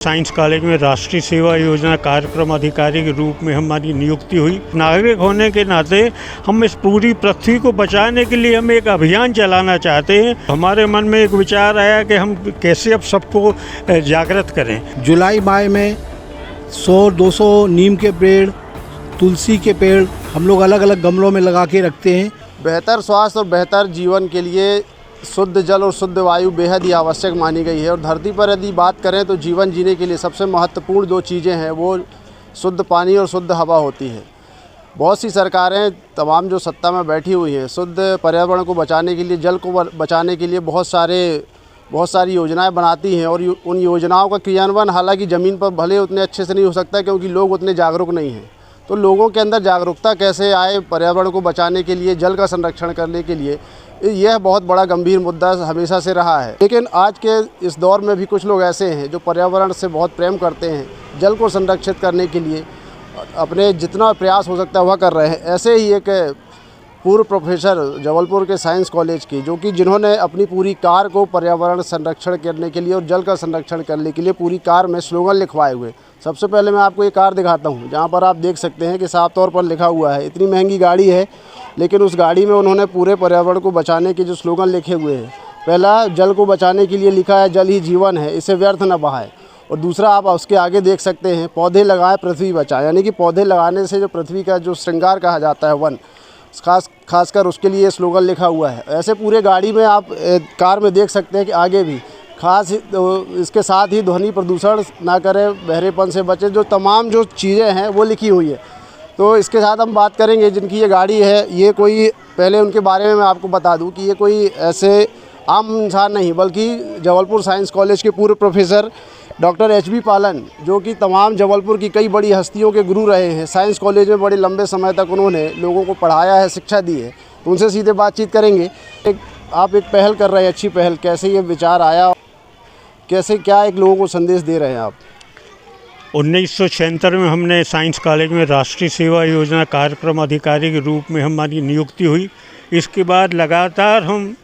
Science college में राष्ट्रीय सेवा योजना कार्यक्रम अधिकारी के रूप में हमारी नियुक्ति हुई। नागरिक होने के नाते हम इस पूरी पृथ्वी को बचाने के लिए हम एक अभियान चलाना चाहते हैं। हमारे मन में एक विचार आया कि हम कैसे अब सबको जागृत करें। जुलाई माह में 100-200 नीम के पेड़, तुलसी के पेड़ हम लोग अलग अलग गमलों में लगा के रखते हैं। बेहतर स्वास्थ्य और बेहतर जीवन के लिए शुद्ध जल और शुद्ध वायु बेहद ही आवश्यक मानी गई है। और धरती पर यदि बात करें तो जीवन जीने के लिए सबसे महत्वपूर्ण दो चीज़ें हैं, वो शुद्ध पानी और शुद्ध हवा होती है। बहुत सी सरकारें तमाम जो सत्ता में बैठी हुई हैं, शुद्ध पर्यावरण को बचाने के लिए, जल को बचाने के लिए बहुत सारी योजनाएं बनाती हैं। और उन योजनाओं का क्रियान्वयन हालांकि ज़मीन पर भले उतने अच्छे से नहीं हो सकता, क्योंकि लोग उतने जागरूक नहीं हैं। तो लोगों के अंदर जागरूकता कैसे आए पर्यावरण को बचाने के लिए, जल का संरक्षण करने के लिए, यह बहुत बड़ा गंभीर मुद्दा हमेशा से रहा है। लेकिन आज के इस दौर में भी कुछ लोग ऐसे हैं जो पर्यावरण से बहुत प्रेम करते हैं, जल को संरक्षित करने के लिए अपने जितना प्रयास हो सकता है वह कर रहे हैं। ऐसे ही एक पूर्व प्रोफेसर जबलपुर के साइंस कॉलेज की, जो कि जिन्होंने अपनी पूरी कार को पर्यावरण संरक्षण करने के लिए और जल का संरक्षण करने के लिए पूरी कार में स्लोगन लिखवाए हुए। सबसे पहले मैं आपको ये कार दिखाता हूँ, जहाँ पर आप देख सकते हैं कि साफ तौर पर लिखा हुआ है। इतनी महंगी गाड़ी है, लेकिन उस गाड़ी में उन्होंने पूरे पर्यावरण को बचाने के जो स्लोगन लिखे हुए हैं, पहला जल को बचाने के लिए लिखा है, जल ही जीवन है, इसे व्यर्थ न बहाए। और दूसरा आप उसके आगे देख सकते हैं, पौधे लगाएं पृथ्वी बचाएं। यानी कि पौधे लगाने से जो पृथ्वी का जो श्रृंगार कहा जाता है, वन, खासकर उसके लिए स्लोगन लिखा हुआ है। ऐसे पूरे गाड़ी में आप कार में देख सकते हैं कि आगे भी खास इसके साथ ही ध्वनि प्रदूषण ना करें, बहरेपन से बचें, जो तमाम जो चीज़ें हैं वो लिखी हुई है। तो इसके साथ हम बात करेंगे जिनकी ये गाड़ी है, ये कोई, पहले उनके बारे में मैं आपको बता दूं कि ये कोई ऐसे आम इंसान नहीं, बल्कि जबलपुर साइंस कॉलेज के पूर्व प्रोफेसर डॉक्टर HB पालन, जो कि तमाम जबलपुर की कई बड़ी हस्तियों के गुरु रहे हैं। साइंस कॉलेज में बड़े लंबे समय तक उन्होंने लोगों को पढ़ाया है, शिक्षा दी है। तो उनसे सीधे बातचीत करेंगे। आप एक पहल कर रहे हैं, अच्छी पहल, कैसे ये विचार आया, कैसे क्या एक लोगों को संदेश दे रहे हैं आप? 1976 में हमने साइंस कॉलेज में राष्ट्रीय सेवा योजना कार्यक्रम अधिकारी के रूप में हमारी नियुक्ति हुई। इसके बाद लगातार हम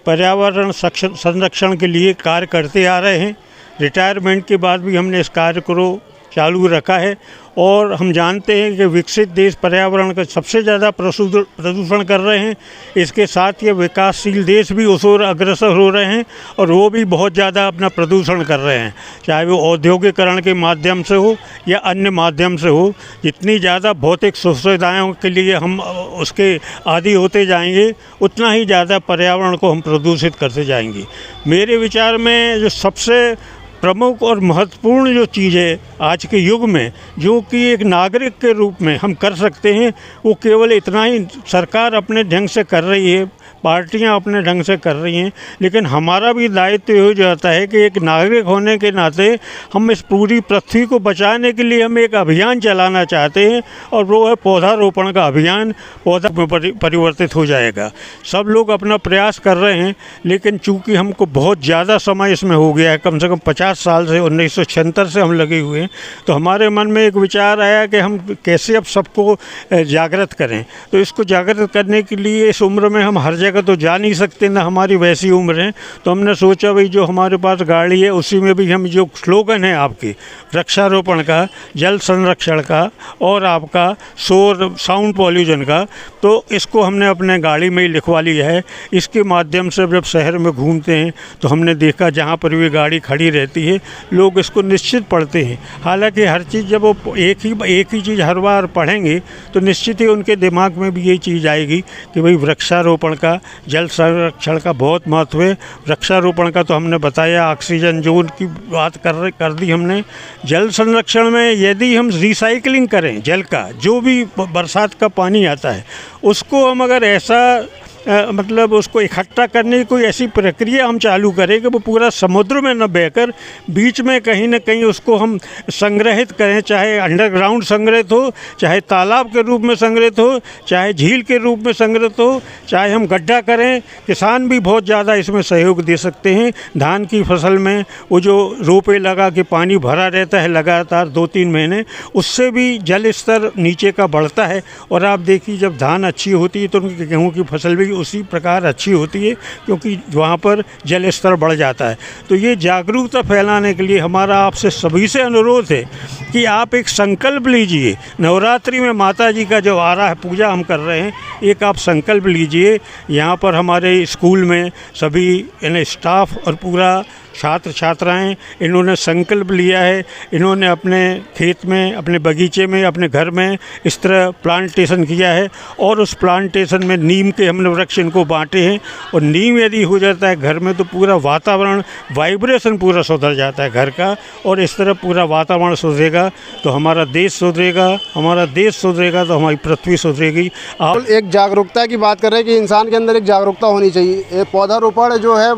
पर्यावरण संरक्षण के लिए कार्य करते आ रहे हैं। रिटायरमेंट के बाद भी हमने इस कार्य को चालू रखा है। और हम जानते हैं कि विकसित देश पर्यावरण का सबसे ज़्यादा प्रदूषण कर रहे हैं। इसके साथ ये विकासशील देश भी उस ओर अग्रसर हो रहे हैं, और वो भी बहुत ज़्यादा अपना प्रदूषण कर रहे हैं, चाहे वो औद्योगिकरण के माध्यम से हो या अन्य माध्यम से हो। जितनी ज़्यादा भौतिक सुविधाओं के लिए हम उसके आदी होते जाएंगे, उतना ही ज़्यादा पर्यावरण को हम प्रदूषित करते जाएंगे। मेरे विचार में जो सबसे प्रमुख और महत्वपूर्ण जो चीज़ है आज के युग में, जो कि एक नागरिक के रूप में हम कर सकते हैं, वो केवल इतना ही, सरकार अपने ढंग से कर रही है, पार्टियां अपने ढंग से कर रही हैं, लेकिन हमारा भी दायित्व हो जाता है कि एक नागरिक होने के नाते हम इस पूरी पृथ्वी को बचाने के लिए हम एक अभियान चलाना चाहते हैं, और वो है पौधारोपण का अभियान। पौधा में परिवर्तित हो जाएगा। सब लोग अपना प्रयास कर रहे हैं, लेकिन चूँकि हमको बहुत ज़्यादा समय इसमें हो गया है, कम से कम 50 साल से, 1976 से हम लगे हुए हैं, तो हमारे मन में एक विचार आया कि हम कैसे अब सबको जागृत करें। तो इसको जागृत करने के लिए इस उम्र में हम हर जगह तो जा नहीं सकते, ना हमारी वैसी उम्र है। तो हमने सोचा भाई जो हमारे पास गाड़ी है उसी में भी हम जो स्लोगन है आपकी वृक्षारोपण का, जल संरक्षण का और आपका साउंड पॉल्यूशन का, तो इसको हमने अपने गाड़ी में ही लिखवा लिया है। इसके माध्यम से जब शहर में घूमते हैं तो हमने देखा जहाँ पर भी गाड़ी खड़ी रहती है, लोग इसको निश्चित पढ़ते हैं। हालांकि हर चीज़ जब वो एक ही चीज़ हर बार पढ़ेंगे तो निश्चित ही उनके दिमाग में भी ये चीज़ आएगी कि भाई वृक्षारोपण का, जल संरक्षण का बहुत महत्व है। वृक्षारोपण का तो हमने बताया, ऑक्सीजन जोन की बात कर दी हमने। जल संरक्षण में यदि हम रिसाइकलिंग करें जल का, जो भी बरसात का पानी आता है उसको हम अगर ऐसा मतलब उसको इकट्ठा करने की कोई ऐसी प्रक्रिया हम चालू करें कि वो पूरा समुद्र में न बहकर बीच में कहीं ना कहीं उसको हम संग्रहित करें, चाहे अंडरग्राउंड संग्रहित हो, चाहे तालाब के रूप में संग्रहित हो, चाहे झील के रूप में संग्रहित हो, चाहे हम गड्ढा करें। किसान भी बहुत ज़्यादा इसमें सहयोग दे सकते हैं। धान की फसल में वो जो रोपे लगा के पानी भरा रहता है लगातार 2-3 महीने, उससे भी जल स्तर नीचे का बढ़ता है। और आप देखिए जब धान अच्छी होती है तो उनकी गेहूँ की फसल भी उसी प्रकार अच्छी होती है, क्योंकि वहाँ पर जल स्तर बढ़ जाता है। तो ये जागरूकता फैलाने के लिए हमारा आपसे सभी से अनुरोध है कि आप एक संकल्प लीजिए। नवरात्रि में माता जी का जो आ रहा है, पूजा हम कर रहे हैं, एक आप संकल्प लीजिए। यहाँ पर हमारे स्कूल में सभी स्टाफ और पूरा छात्र छात्राएं इन्होंने संकल्प लिया है। इन्होंने अपने खेत में, अपने बगीचे में, अपने घर में इस तरह प्लांटेशन किया है और उस प्लांटेशन में नीम के हमने वृक्ष इनको बांटे हैं। और नीम यदि हो जाता है घर में तो पूरा वातावरण, वाइब्रेशन पूरा सुधर जाता है घर का, और इस तरह पूरा वातावरण सुधरेगा तो हमारा देश सुधरेगा, हमारा देश सुधरेगा तो हमारी पृथ्वी सुधरेगी। आप एक जागरूकता की बात कर रहे हैं कि इंसान के अंदर एक जागरूकता होनी चाहिए। पौधारोपण जो है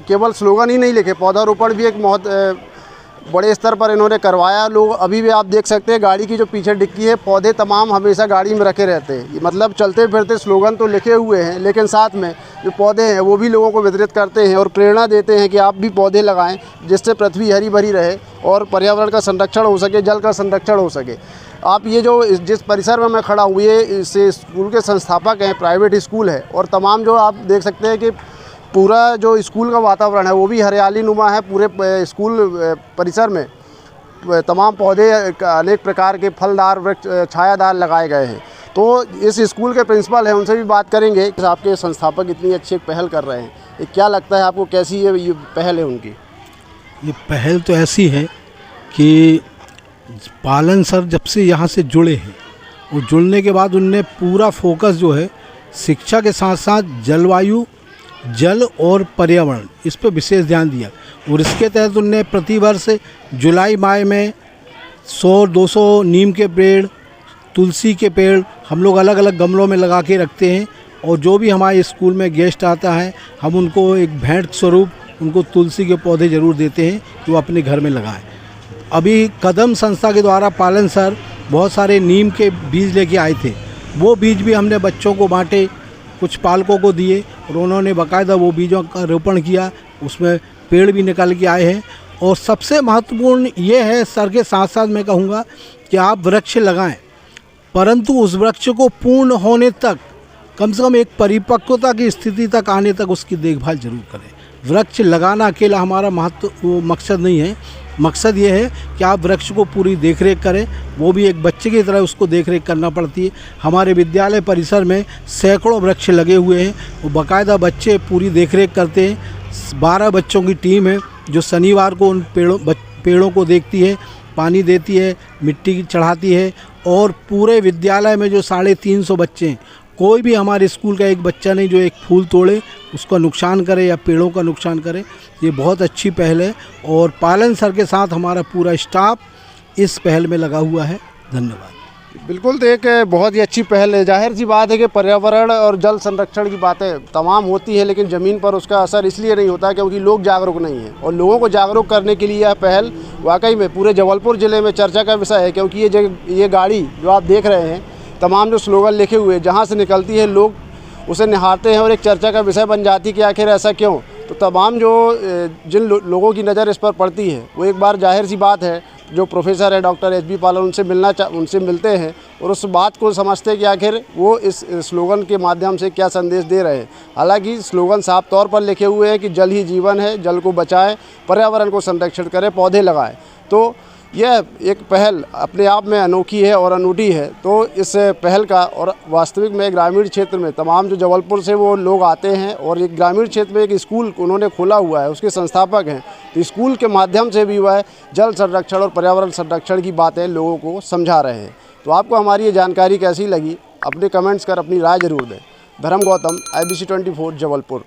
केवल स्लोगन ही नहीं लिखे, पौधारोपण भी एक बहुत बड़े स्तर पर इन्होंने करवाया। लोग अभी भी आप देख सकते हैं गाड़ी की जो पीछे डिक्की है, पौधे तमाम हमेशा गाड़ी में रखे रहते हैं। मतलब चलते फिरते स्लोगन तो लिखे हुए हैं, लेकिन साथ में जो पौधे हैं वो भी लोगों को वितरित करते हैं और प्रेरणा देते हैं कि आप भी पौधे लगाएं, जिससे पृथ्वी हरी भरी रहे और पर्यावरण का संरक्षण हो सके, जल का संरक्षण हो सके। आप ये जो जिस परिसर में मैं खड़ा हूँ, ये इस स्कूल के संस्थापक हैं, प्राइवेट स्कूल है, और तमाम जो आप देख सकते हैं कि पूरा जो स्कूल का वातावरण है वो भी हरियाली नुमा है। पूरे स्कूल परिसर में तमाम पौधे अनेक प्रकार के फलदार वृक्ष छायादार लगाए गए हैं। तो इस स्कूल के प्रिंसिपल हैं, उनसे भी बात करेंगे। आपके संस्थापक इतनी अच्छी एक पहल कर रहे हैं, ये क्या लगता है आपको, कैसी ये पहल है उनकी? ये पहल तो ऐसी है कि पालन सर जब से यहाँ से जुड़े हैं और जुड़ने के बाद उनने पूरा फोकस जो है शिक्षा के साथ साथ जलवायु, जल और पर्यावरण, इस पर विशेष ध्यान दिया। और इसके तहत उनने प्रतिवर्ष जुलाई माह में 100-200 नीम के पेड़, तुलसी के पेड़ हम लोग अलग अलग गमलों में लगा के रखते हैं। और जो भी हमारे स्कूल में गेस्ट आता है, हम उनको एक भेंट स्वरूप उनको तुलसी के पौधे ज़रूर देते हैं कि वो अपने घर में लगाएं। अभी कदम संस्था के द्वारा पालन सर बहुत सारे नीम के बीज लेके आए थे, वो बीज भी हमने बच्चों को बांटे, कुछ पालकों को दिए और उन्होंने बाकायदा वो बीजों का रोपण किया, उसमें पेड़ भी निकल के आए हैं। और सबसे महत्वपूर्ण ये है, सर के साथ साथ मैं कहूँगा कि आप वृक्ष लगाएं, परंतु उस वृक्ष को पूर्ण होने तक, कम से कम एक परिपक्वता की स्थिति तक आने तक उसकी देखभाल जरूर करें। वृक्ष लगाना अकेला हमारा मकसद नहीं है। मकसद ये है कि आप वृक्ष को पूरी देखरेख करें, वो भी एक बच्चे की तरह उसको देखरेख करना पड़ती है। हमारे विद्यालय परिसर में सैकड़ों वृक्ष लगे हुए हैं, वो बाकायदा बच्चे पूरी देखरेख करते हैं। 12 बच्चों की टीम है जो शनिवार को उन पेड़ों को देखती है, पानी देती है, मिट्टी चढ़ाती है। और पूरे विद्यालय में जो 350 बच्चे हैं, कोई भी हमारे स्कूल का एक बच्चा नहीं जो एक फूल तोड़े, उसका नुकसान करे या पेड़ों का नुकसान करे। ये बहुत अच्छी पहल है और पालन सर के साथ हमारा पूरा स्टाफ इस पहल में लगा हुआ है। धन्यवाद। बिल्कुल, तो एक बहुत ही अच्छी पहल है। जाहिर सी बात है कि पर्यावरण और जल संरक्षण की बातें तमाम होती है, लेकिन ज़मीन पर उसका असर इसलिए नहीं होता क्योंकि लोग जागरूक नहीं हैं। और लोगों को जागरूक करने के लिए यह पहल वाकई में पूरे जबलपुर ज़िले में चर्चा का विषय है, क्योंकि ये गाड़ी जो आप देख रहे हैं, तमाम जो स्लोगन लिखे हुए जहाँ से निकलती है, लोग उसे निहारते हैं और एक चर्चा का विषय बन जाती है कि आखिर ऐसा क्यों। तो तमाम जो जिन लोगों की नज़र इस पर पड़ती है, वो एक बार जाहिर सी बात है जो प्रोफेसर है डॉक्टर एच.बी. पालन, उनसे मिलते हैं और उस बात को समझते हैं कि आखिर वो इस स्लोगन के माध्यम से क्या संदेश दे रहे हैं। हालांकि स्लोगन साफ तौर पर लिखे हुए हैं कि जल ही जीवन है, जल को बचाएं, पर्यावरण को संरक्षण करें, पौधे लगाएं। तो यह एक पहल अपने आप में अनोखी है और अनूठी है। तो इस पहल का, और वास्तविक में ग्रामीण क्षेत्र में तमाम जो जबलपुर से वो लोग आते हैं और एक ग्रामीण क्षेत्र में एक स्कूल उन्होंने खोला हुआ है, उसके संस्थापक हैं। तो स्कूल के माध्यम से भी वह जल संरक्षण और पर्यावरण संरक्षण की बातें लोगों को समझा रहे हैं। तो आपको हमारी ये जानकारी कैसी लगी, अपने कमेंट्स कर अपनी राय ज़रूर दें। धर्म गौतम, IBC 24 जबलपुर।